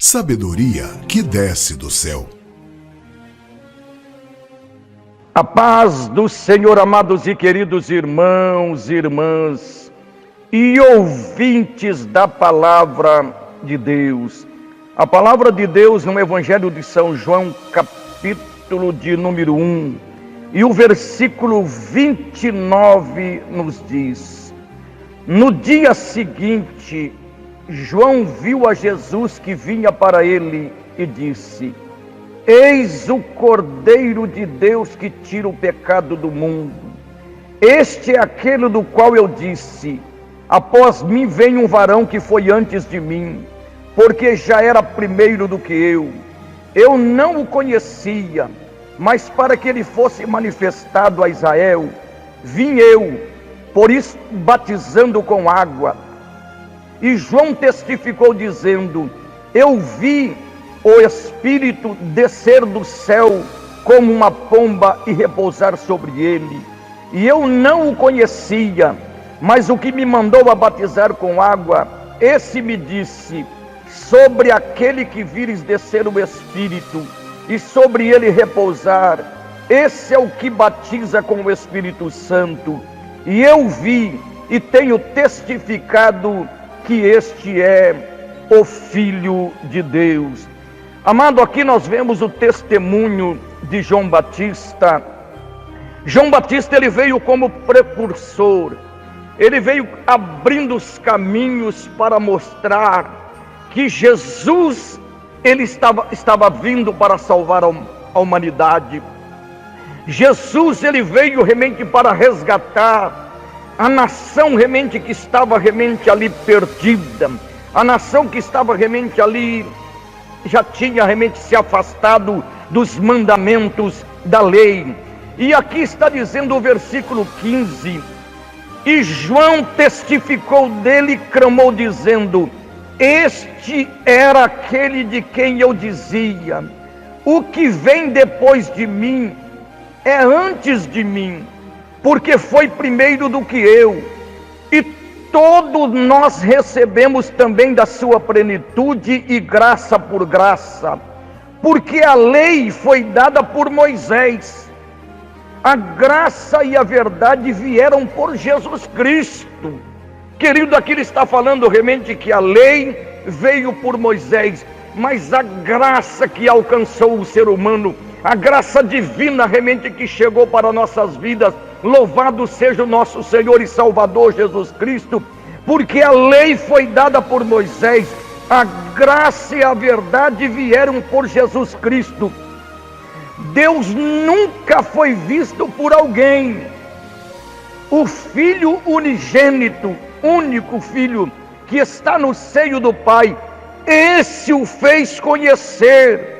Sabedoria que desce do céu. A paz do Senhor, amados e queridos irmãos e irmãs e ouvintes da palavra de Deus. A palavra de Deus no Evangelho de São João, capítulo de número 1, e o versículo 29 nos diz: no dia seguinte, João viu a Jesus que vinha para ele e disse: eis o Cordeiro de Deus que tira o pecado do mundo. Este é aquele do qual eu disse: após mim vem um varão que foi antes de mim, porque já era primeiro do que eu. Eu não o conhecia, mas para que ele fosse manifestado a Israel, vim eu, por isso batizando com água. E João testificou dizendo: eu vi o Espírito descer do céu como uma pomba e repousar sobre ele. E eu não o conhecia, mas o que me mandou a batizar com água, esse me disse: sobre aquele que vires descer o Espírito e sobre ele repousar, esse é o que batiza com o Espírito Santo. E eu vi e tenho testificado que este é o Filho de Deus. Amado, aqui nós vemos o testemunho de João Batista. João Batista, ele veio como precursor, ele veio abrindo os caminhos para mostrar que Jesus, ele estava vindo para salvar a humanidade. Jesus, ele veio realmente para resgatar a nação realmente que estava realmente ali perdida, a nação que estava realmente ali, já tinha realmente se afastado dos mandamentos da lei. E aqui está dizendo o versículo 15: e João testificou dele e clamou dizendo: este era aquele de quem eu dizia: o que vem depois de mim é antes de mim, porque foi primeiro do que eu. E todos nós recebemos também da sua plenitude e graça por graça, porque a lei foi dada por Moisés, a graça e a verdade vieram por Jesus Cristo. Querido, aqui ele está falando realmente que a lei veio por Moisés, mas a graça que alcançou o ser humano, a graça divina realmente que chegou para nossas vidas, louvado seja o nosso Senhor e Salvador Jesus Cristo, porque a lei foi dada por Moisés, a graça e a verdade vieram por Jesus Cristo. Deus nunca foi visto por alguém. O Filho unigênito, único Filho, que está no seio do Pai, esse o fez conhecer.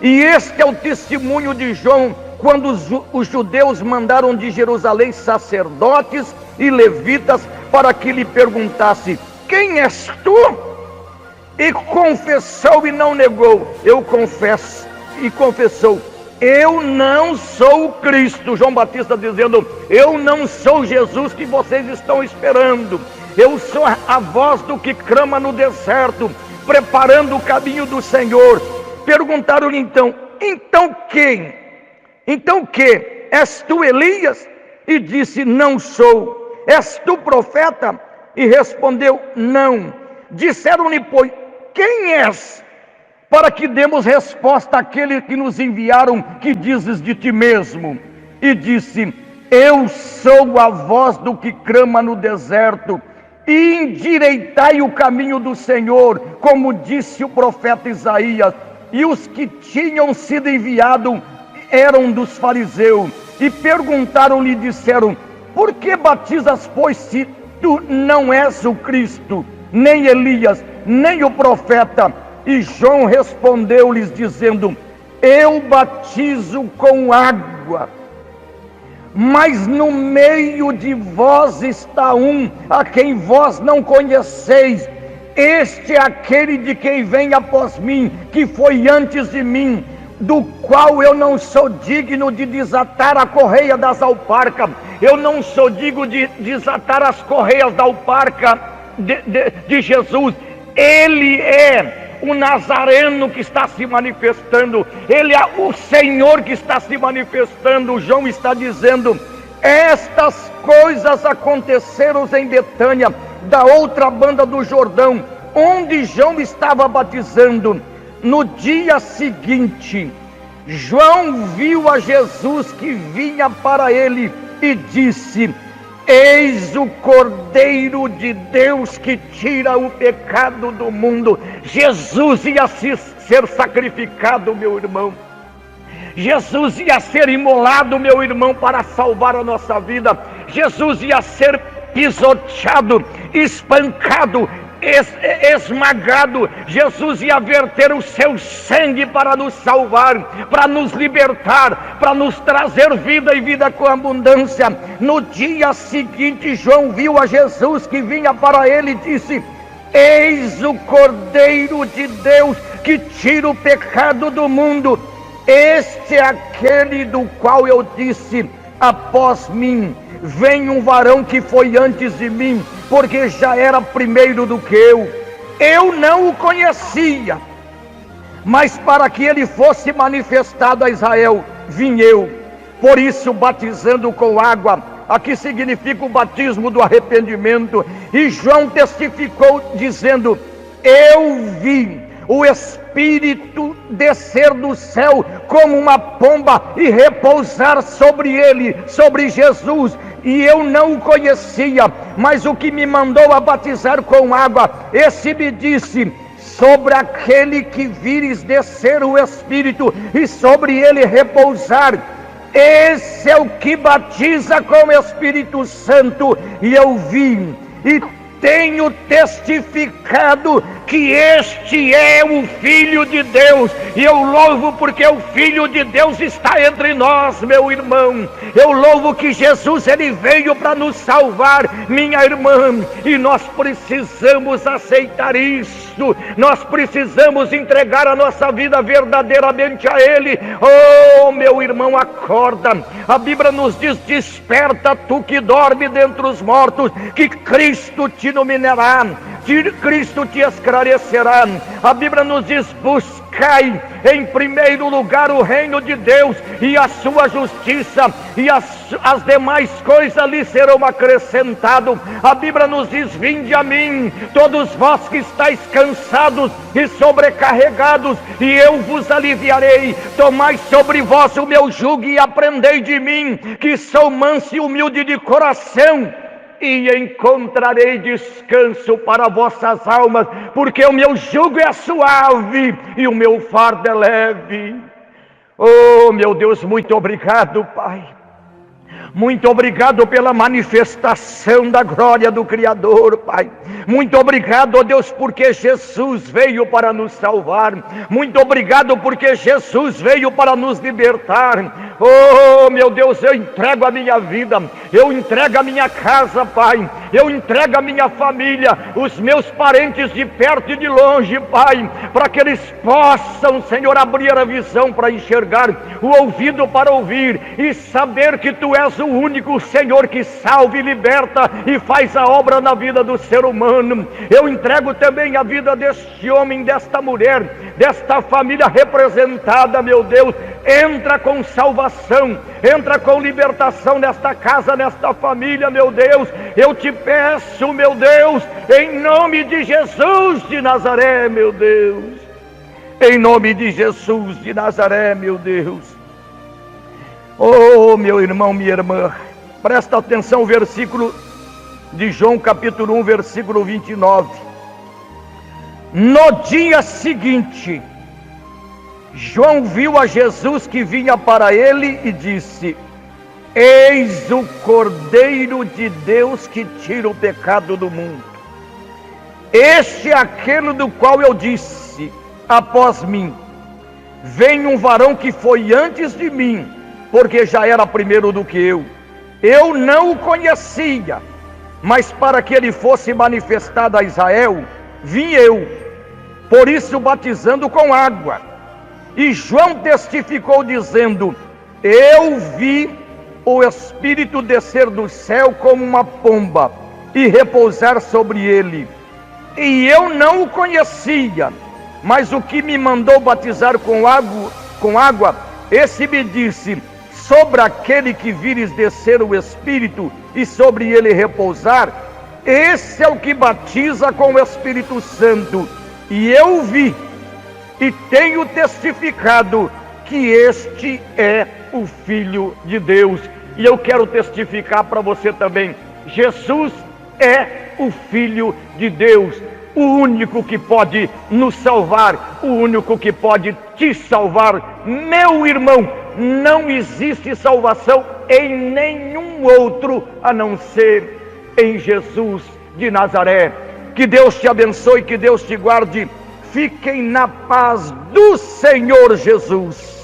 E este é o testemunho de João, quando os judeus mandaram de Jerusalém sacerdotes e levitas para que lhe perguntasse: quem és tu? E confessou e não negou. Eu confesso e confessou: eu não sou o Cristo. João Batista dizendo: eu não sou Jesus que vocês estão esperando. Eu sou a voz do que clama no deserto, preparando o caminho do Senhor. Perguntaram-lhe então quem? Então que? És tu Elias? E disse: não sou. És tu profeta? E respondeu: não. Disseram-lhe, pois, quem és? Para que demos resposta àquele que nos enviaram, que dizes de ti mesmo? E disse: eu sou a voz do que clama no deserto, e endireitai o caminho do Senhor, como disse o profeta Isaías. E os que tinham sido enviados eram dos fariseus, e perguntaram-lhe, disseram: por que batizas, pois, se tu não és o Cristo, nem Elias, nem o profeta? E João respondeu-lhes dizendo: eu batizo com água, mas no meio de vós está um a quem vós não conheceis. Este é aquele de quem vem após mim, que foi antes de mim, do qual eu não sou digno de desatar a correia das alparcas. Eu não sou digno de desatar as correias da alparca de Jesus. Ele é o Nazareno que está se manifestando, ele é o Senhor que está se manifestando. João está dizendo: estas coisas aconteceram em Betânia, da outra banda do Jordão, onde João estava batizando. No dia seguinte, João viu a Jesus que vinha para ele e disse: eis o Cordeiro de Deus que tira o pecado do mundo. Jesus ia ser sacrificado, meu irmão. Jesus ia ser imolado, meu irmão, para salvar a nossa vida. Jesus ia ser pisoteado, espancado, esmagado. Jesus ia verter o seu sangue para nos salvar, para nos libertar, para nos trazer vida e vida com abundância. No dia seguinte, João viu a Jesus que vinha para ele e disse: eis o Cordeiro de Deus que tira o pecado do mundo. Este é aquele do qual eu disse: após mim vem um varão que foi antes de mim, porque já era primeiro do que eu. Eu não o conhecia, mas para que ele fosse manifestado a Israel, vim eu. Por isso, batizando com água, aqui significa o batismo do arrependimento. E João testificou dizendo: eu vi o Espírito descer do céu como uma pomba e repousar sobre ele, sobre Jesus. E eu não o conhecia, mas o que me mandou a batizar com água, esse me disse: sobre aquele que vires descer o Espírito e sobre ele repousar, esse é o que batiza com o Espírito Santo. E eu vi e tenho testificado que este é o Filho de Deus, e eu louvo porque o Filho de Deus está entre nós, meu irmão. Eu louvo que Jesus, ele veio para nos salvar, minha irmã, e nós precisamos aceitar isso. Nós precisamos entregar a nossa vida verdadeiramente a ele. Oh, meu irmão, acorda. A Bíblia nos diz: desperta tu que dorme dentre os mortos, que Cristo te iluminará, Cristo te esclarecerá. A Bíblia nos diz: buscai em primeiro lugar o reino de Deus e a sua justiça, e as demais coisas lhe serão acrescentadas. A Bíblia nos diz: vinde a mim, todos vós que estáis cansados e sobrecarregados, e eu vos aliviarei. Tomai sobre vós o meu jugo e aprendei de mim, que sou manso e humilde de coração, e encontrarei descanso para vossas almas, porque o meu jugo é suave e o meu fardo é leve. Oh, meu Deus, muito obrigado, Pai. Muito obrigado pela manifestação da glória do Criador, Pai. Muito obrigado, ó Deus, porque Jesus veio para nos salvar. Muito obrigado porque Jesus veio para nos libertar. Oh, meu Deus, eu entrego a minha vida, eu entrego a minha casa, Pai. Eu entrego a minha família, os meus parentes de perto e de longe, Pai, para que eles possam, Senhor, abrir a visão para enxergar, o ouvido para ouvir e saber que Tu és o único Senhor que salva e liberta e faz a obra na vida do ser humano. Eu entrego também a vida deste homem, desta mulher, desta família representada, meu Deus. Entra com salvação, entra com libertação nesta casa, nesta família, meu Deus. Eu te peço, meu Deus, em nome de Jesus de Nazaré, meu Deus. Em nome de Jesus de Nazaré, meu Deus. Oh, meu irmão, minha irmã, presta atenção ao versículo de João capítulo 1, versículo 29. No dia seguinte, João viu a Jesus que vinha para ele e disse: eis o Cordeiro de Deus que tira o pecado do mundo. Este é aquele do qual eu disse: após mim vem um varão que foi antes de mim, porque já era primeiro do que eu. Eu não o conhecia, mas para que ele fosse manifestado a Israel, vim eu, por isso batizando com água. E João testificou dizendo: eu vi o Espírito descer do céu como uma pomba e repousar sobre ele. E eu não o conhecia, mas o que me mandou batizar com água, esse me disse: sobre aquele que vires descer o Espírito e sobre ele repousar, esse é o que batiza com o Espírito Santo. E eu vi e tenho testificado que este é o Filho de Deus. E eu quero testificar para você também: Jesus é o Filho de Deus, o único que pode nos salvar, o único que pode te salvar. Meu irmão, não existe salvação em nenhum outro a não ser em Jesus de Nazaré. Que Deus te abençoe, que Deus te guarde. Fiquem na paz do Senhor Jesus.